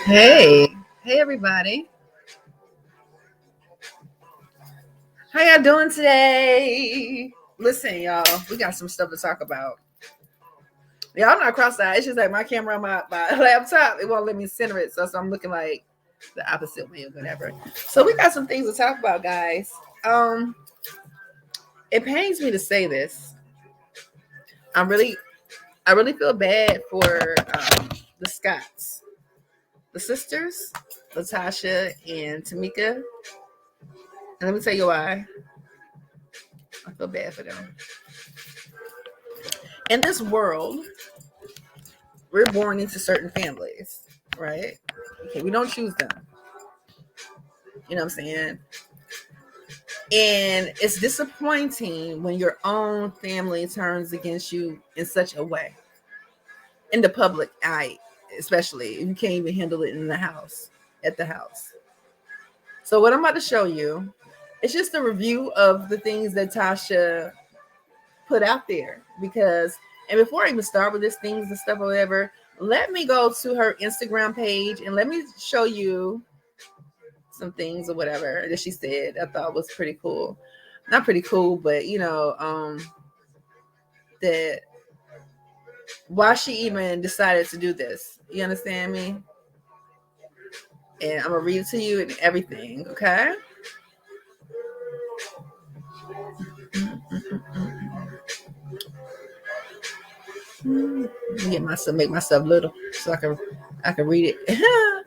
Hey, hey everybody. How y'all doing today? Listen, y'all, we got some stuff to talk about. Y'all not cross-eyed. It's just like my camera on my laptop. It won't let me center it. So I'm looking like the opposite way or whatever. So we got some things to talk about, guys. Um, it pains me to say this. I'm really I really feel bad for the Scotts. The sisters, Latasha and Tameka. And let me tell you why. I feel bad for them. In this world, we're born into certain families, right? Okay, we don't choose them. You know what I'm saying? And it's disappointing when your own family turns against you in such a way. In the public eye, especially if you can't even handle it in the house, at the house. So what I'm about to show you, it's just a review of the things that Tasha put out there. Because and before I even start with these things and stuff or whatever, let me go to her Instagram page and let me show you some things or whatever that she said I thought was pretty cool. Not pretty cool, but that why she even decided to do this. You understand me? And I'm gonna read it to you and everything, okay? Get myself make myself little so I can read it. Here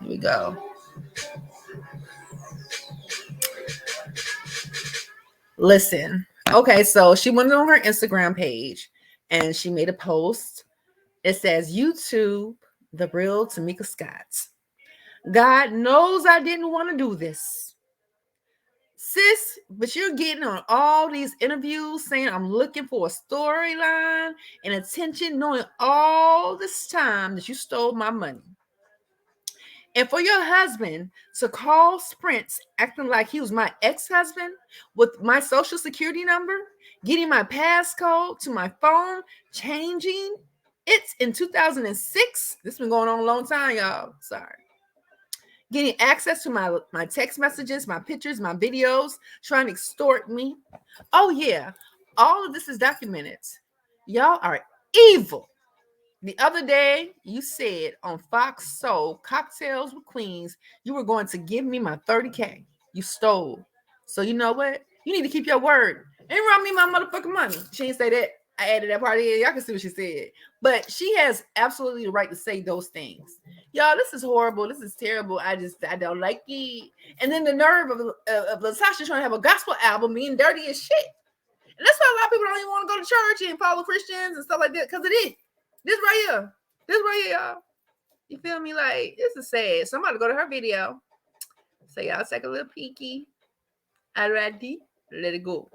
we go. Listen. Okay, so she went on her Instagram page and she made a post. It says, YouTube, the real Tameka Scott. God knows I didn't want to do this. Sis, but you're getting on all these interviews saying I'm looking for a storyline and attention, knowing all this time that you stole my money. And for your husband to call Sprint acting like he was my ex-husband with my social security number, getting my passcode to my phone, changing it's in 2006. This has been going on a long time, y'all. Sorry. Getting access to my text messages, my pictures, my videos, trying to extort me. Oh, yeah. All of this is documented. Y'all are evil. The other day, you said on Fox Soul Cocktails with Queens, you were going to give me my 30K. You stole. So you know what? You need to keep your word. And run me my motherfucking money. She didn't say that. I added that part in. Y'all can see what she said. But she has absolutely the right to say those things. Y'all, this is horrible. This is terrible. I don't like it. And then the nerve of Latasha trying to have a gospel album being dirty as shit. And that's why a lot of people don't even want to go to church and follow Christians and stuff like that because it is. This right here. This right here, y'all. You feel me? Like, this is sad. Somebody go to her video. So y'all take a little peeky. Alrighty. Let it go.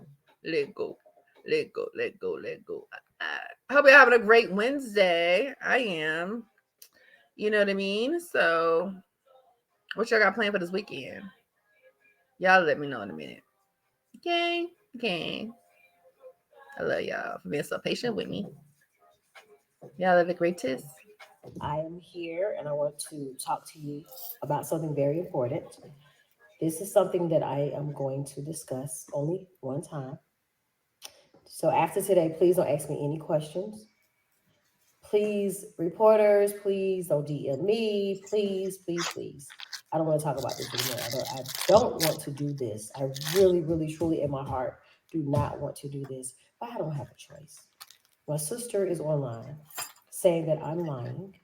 Let it go. Let it go. Let it go. Let it go. I hope you're having a great Wednesday. I am. You know what I mean? So, what y'all got planned for this weekend? Y'all let me know in a minute. Okay? Okay. I love y'all for being so patient with me. Y'all have a great test. I am here and I want to talk to you about something very important. This is something that I am going to discuss only one time. So after today, please don't ask me any questions. Please, reporters, please don't DM me. Please, please, please. I don't want to talk about this anymore. I don't want to do this. I really, really, truly in my heart do not want to do this. But I don't have a choice. My sister is online saying that I'm lying.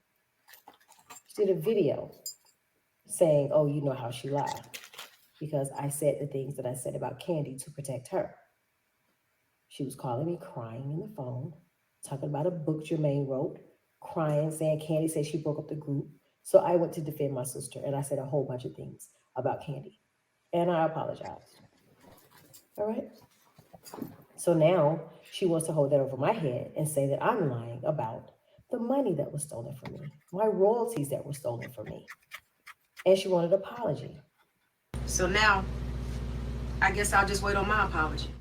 She did a video saying, oh, you know how she lied because I said the things that I said about Candy to protect her. She was calling me crying in the phone, talking about a book Jermaine wrote, crying, saying Candy said she broke up the group. So I went to defend my sister and I said a whole bunch of things about Candy. And I apologized. All right. So now she wants to hold that over my head and say that I'm lying about the money that was stolen from me, my royalties that were stolen from me. And she wanted an apology. So now, I guess I'll just wait on my apology.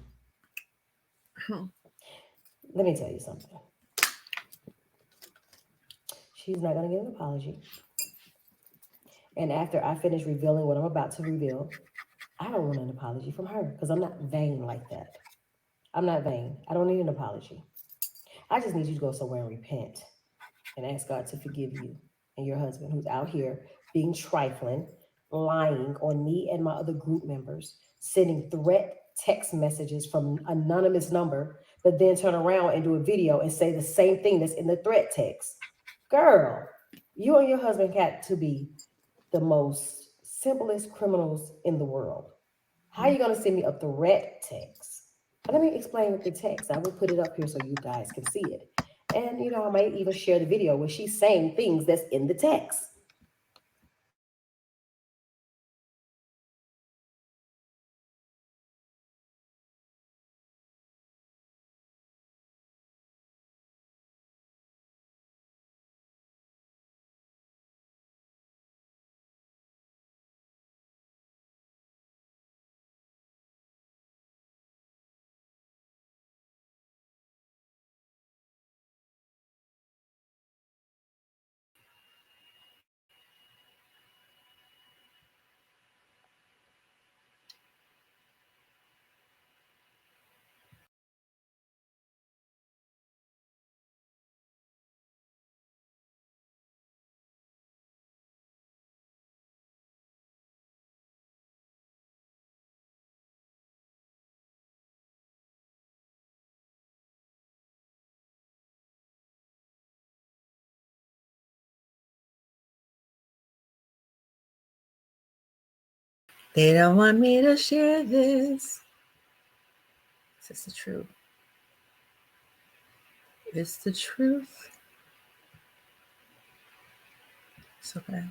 Let me tell you something. She's not going to get an apology. And after I finish revealing what I'm about to reveal, I don't want an apology from her because I'm not vain like that. I'm not vain. I don't need an apology. I just need you to go somewhere and repent and ask God to forgive you and your husband who's out here being trifling, lying on me and my other group members, sending threat text messages from anonymous number, but then turn around and do a video and say the same thing that's in the threat text. Girl, you and your husband got to be the most simplest criminals in the world. How are you going to send me a threat text? Let me explain the text. I will put it up here so you guys can see it. And, I might even share the video where she's saying things that's in the text. They don't want me to share this. It's the truth. It's the truth. It's okay.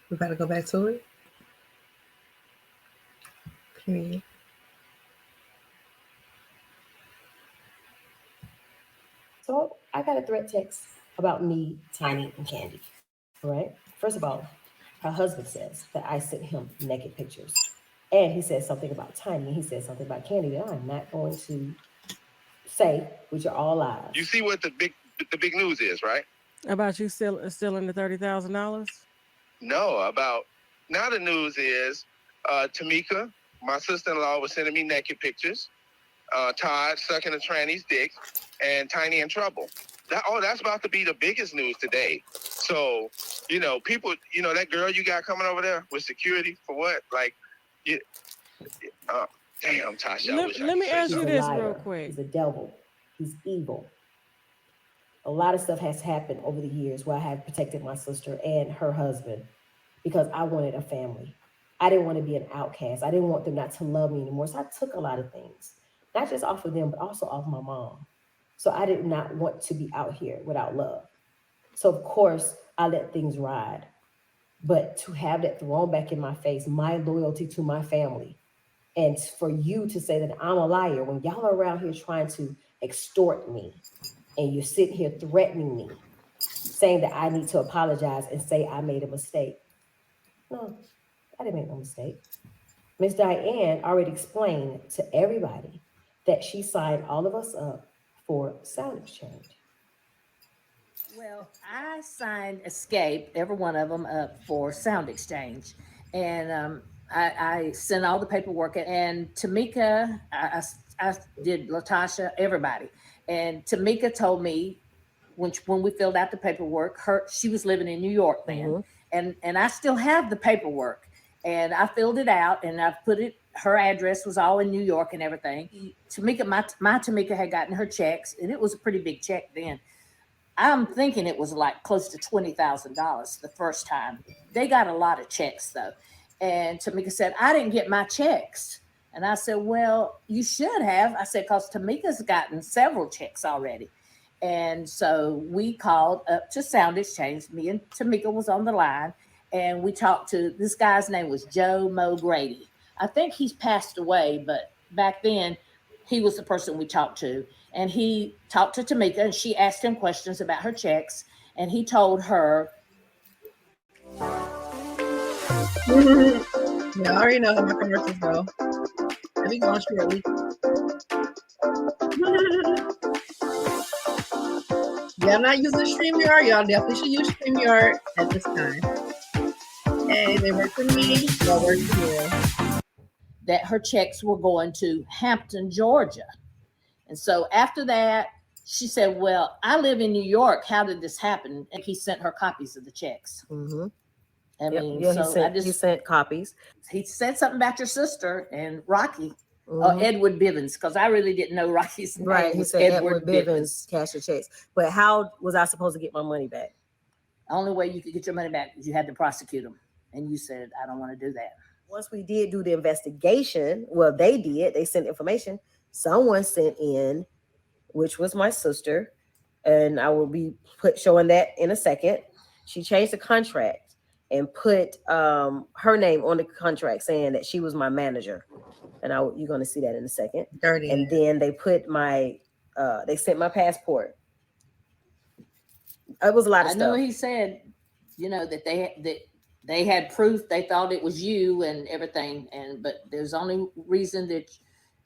We gotta go back to it. Period. So I got a threat text about me, Tiny, and Candy. All right. First of all, her husband says that I sent him naked pictures. And he said something about Tiny. He said something about Candy that I'm not going to say, which are all lies. You see what the big news is, right? About you stealing the $30,000? No, about now the news is Tameka, my sister-in-law, was sending me naked pictures. Todd sucking a tranny's dick, and Tiny in trouble. That's about to be the biggest news today. So, people, that girl you got coming over there with security for what? Like, damn, Tasha. Let me ask you this real Liar. quick. He's a devil. He's evil. A lot of stuff has happened over the years where I have protected my sister and her husband because I wanted a family. I didn't want to be an outcast. I didn't want them not to love me anymore. So I took a lot of things, not just off of them, but also off my mom. So I did not want to be out here without love. So of course I let things ride. But to have that thrown back in my face, my loyalty to my family, and for you to say that I'm a liar when y'all are around here trying to extort me and you're sitting here threatening me, saying that I need to apologize and say I made a mistake. No, I didn't make no mistake. Miss Diane already explained to everybody that she signed all of us up for sound exchange. Well, I signed Escape, every one of them, up for sound exchange. And I sent all the paperwork. And Tameka, I did Latasha, everybody. And Tameka told me when we filled out the paperwork, she was living in New York then. And I still have the paperwork. And I filled it out and I put it, her address was all in New York and everything. Tameka, my Tameka had gotten her checks, and it was a pretty big check then. I'm thinking it was like close to $20,000 the first time. They got a lot of checks though. And Tameka said, I didn't get my checks. And I said, well, you should have. I said, because Tameka's gotten several checks already. And so we called up to Sound Exchange. Me and Tameka was on the line, and we talked to, this guy's name was Joe Mo Grady. I think he's passed away, but back then he was the person we talked to. And he talked to Tameka, and she asked him questions about her checks, and he told her. You already know how my commercials go. Let me go on shortly. y'all not using StreamYard, y'all definitely should use StreamYard at this time. Hey, they work for me. Y'all work for you. That her checks were going to Hampton, Georgia. And so after that, she said, well, I live in New York. How did this happen? And he sent her copies of the checks. Mm-hmm. I mean, yeah, so he sent copies. He said something about your sister and Rocky. Mm-hmm. Edward Bivens, because I really didn't know Rocky's name. Right, he said Edward Bivens cashed the checks. But how was I supposed to get my money back? The only way you could get your money back is you had to prosecute them. And you said, I don't want to do that. Once we did do the investigation, well, they sent information. Someone sent in, which was my sister, and I will be showing that in a second. She changed the contract and put her name on the contract saying that she was my manager. And you're going to see that in a second. Dirty. And then they put they sent my passport. It was a lot of stuff. I know he said, that they had proof. They thought it was you and everything. But there's only reason that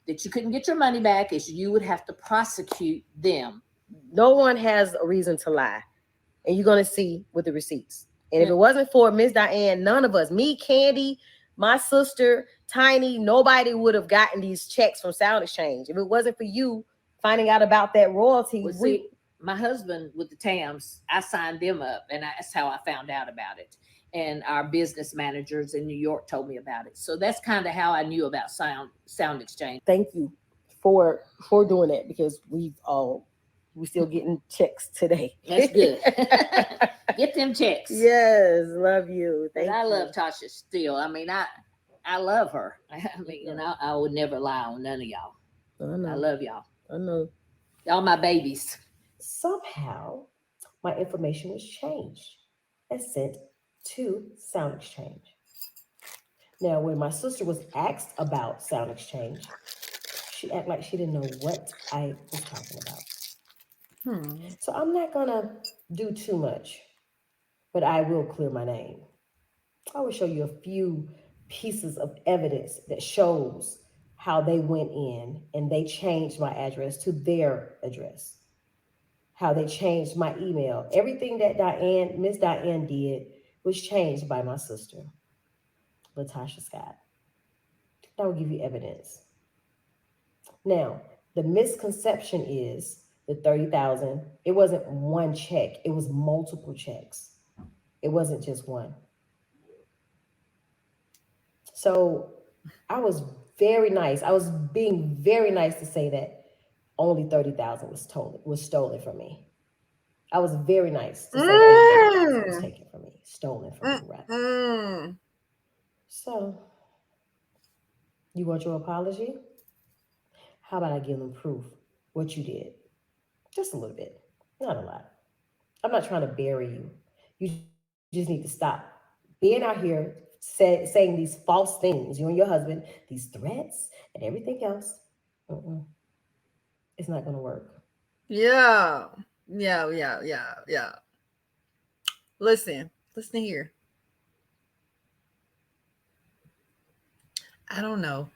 you couldn't get your money back is you would have to prosecute them. No one has a reason to lie. And you're going to see with the receipts. And if it wasn't for Miss Diane, none of us, me, Candy, my sister, Tiny, nobody would have gotten these checks from Sound Exchange. If it wasn't for you finding out about that royalty, my husband with the TAMs, I signed them up, and that's how I found out about it. And our business managers in New York told me about it. So that's kind of how I knew about Sound Exchange. Thank you for doing that, because we're still getting checks today. That's good. Get them checks. Yes, love you. Thank you. I love Tasha still. I mean, I love her. I mean, I would never lie on none of y'all. I love y'all. I know. Y'all my babies. Somehow, my information was changed and sent to Sound Exchange. Now, when my sister was asked about Sound Exchange, she acted like she didn't know what I was talking about. So I'm not gonna do too much, but I will clear my name. I will show you a few pieces of evidence that shows how they went in and they changed my address to their address. How they changed my email. Everything that Miss Diane did was changed by my sister, Latocha Scott. That will give you evidence. Now, the misconception is the $30,000. It wasn't one check. It was multiple checks. It wasn't just one. So I was very nice. I was being very nice to say that only $30,000 was stolen from me. I was very nice to say only $30,000 was taken from me, stolen from me, rather. So, you want your apology? How about I give them proof what you did? Just a little bit, not a lot. I'm not trying to bury you. You just need to stop being out here saying these false things, you and your husband, these threats and everything else. It's not going to work. Yeah. Listen here. I don't know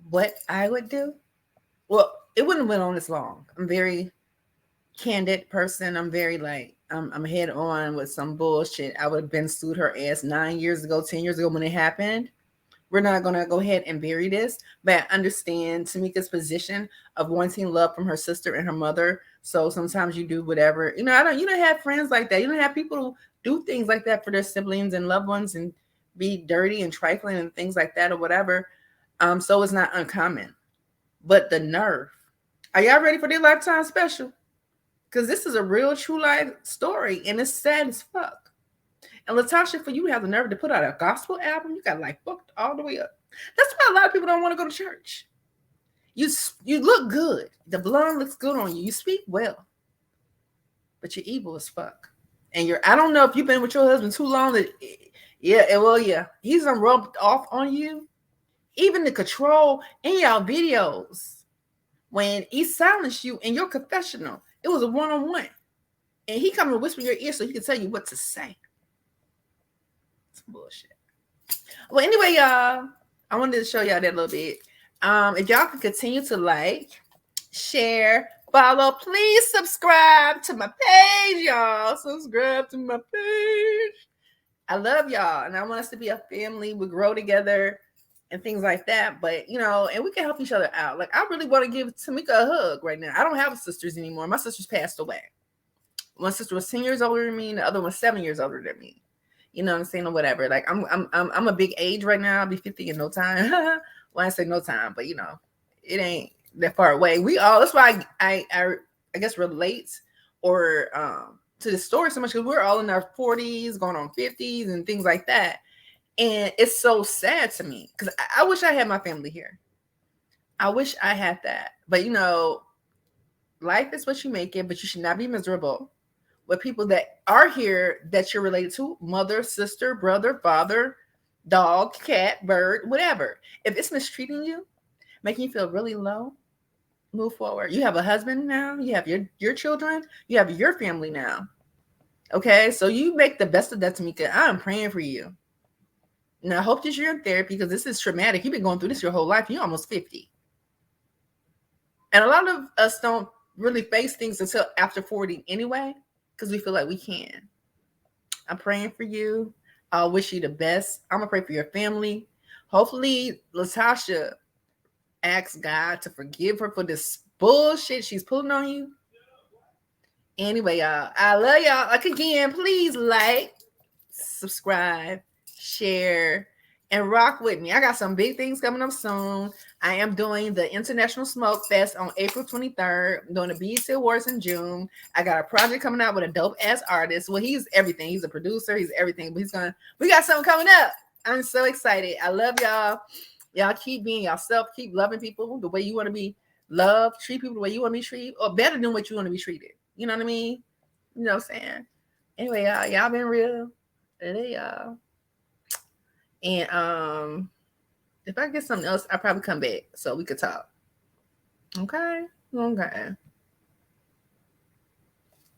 what I would do. Well, it wouldn't have went on this long. I'm very candid person. I'm very I'm head on with some bullshit. I would have been sued her ass 9 years ago, 10 years ago when it happened. We're not going to go ahead and bury this, but I understand Tameka's position of wanting love from her sister and her mother. So sometimes you do whatever, you don't have friends like that. You don't have people who do things like that for their siblings and loved ones and be dirty and trifling and things like that or whatever. So it's not uncommon, but the nerve. Are y'all ready for their Lifetime special? Because this is a real true life story and it's sad as fuck. And Latocha, for you to have the nerve to put out a gospel album, you got booked all the way up. That's why a lot of people don't want to go to church. You look good. The blood looks good on you. You speak well. But you're evil as fuck. And I don't know if you've been with your husband too long that, he's done rubbed off on you. Even the control in y'all videos, when he silenced you in your confessional, it was a one-on-one. And he come and whisper in your ear so he can tell you what to say. Bullshit. Well, anyway, y'all, I wanted to show y'all that a little bit. If y'all can continue to share, follow. Please subscribe to my page, y'all. Subscribe to my page. I love y'all, and I want us to be a family. We grow together and things like that. But and we can help each other out. Like I really want to give Tameka a hug right now. I don't have sisters anymore. My sisters passed away. One sister was 10 years older than me, and the other was 7 years older than me. You know what I'm saying, or whatever. Like I'm a big age right now. I'll be 50 in no time. Well, I say no time, but it ain't that far away. We all. That's why I guess relates or to the story so much because we're all in our 40s, going on 50s, and things like that. And it's so sad to me because I wish I had my family here. I wish I had that, but life is what you make it. But you should not be miserable with people that are here that you're related to, mother, sister, brother, father, dog, cat, bird, whatever. If it's mistreating you, making you feel really low, move forward. You have a husband now, you have your children, you have your family now. Okay, so you make the best of that, Tameka. I'm praying for you. Now I hope that you're in therapy because this is traumatic. You've been going through this your whole life. You're almost 50. And a lot of us don't really face things until after 40 anyway, because we feel like we can. I'm praying for you. I wish you the best. I'm gonna pray for your family. Hopefully, Latasha asks God to forgive her for this bullshit she's pulling on you. Anyway, y'all, I love y'all. Like again, please like, subscribe, share, and rock with me. I got some big things coming up soon. I am doing the International Smoke Fest on April 23rd. I'm doing the BET Awards in June. I got a project coming out with a dope ass artist. Well, he's everything. He's a producer. He's everything. But we got something coming up. I'm so excited. I love y'all. Y'all keep being yourself. Keep loving people the way you want to be loved. Treat people the way you want to be treated, or better than what you want to be treated. You know what I mean? You know what I'm saying? Anyway, y'all been real. Hey, y'all. And if I get something else, I'll probably come back so we could talk. Okay.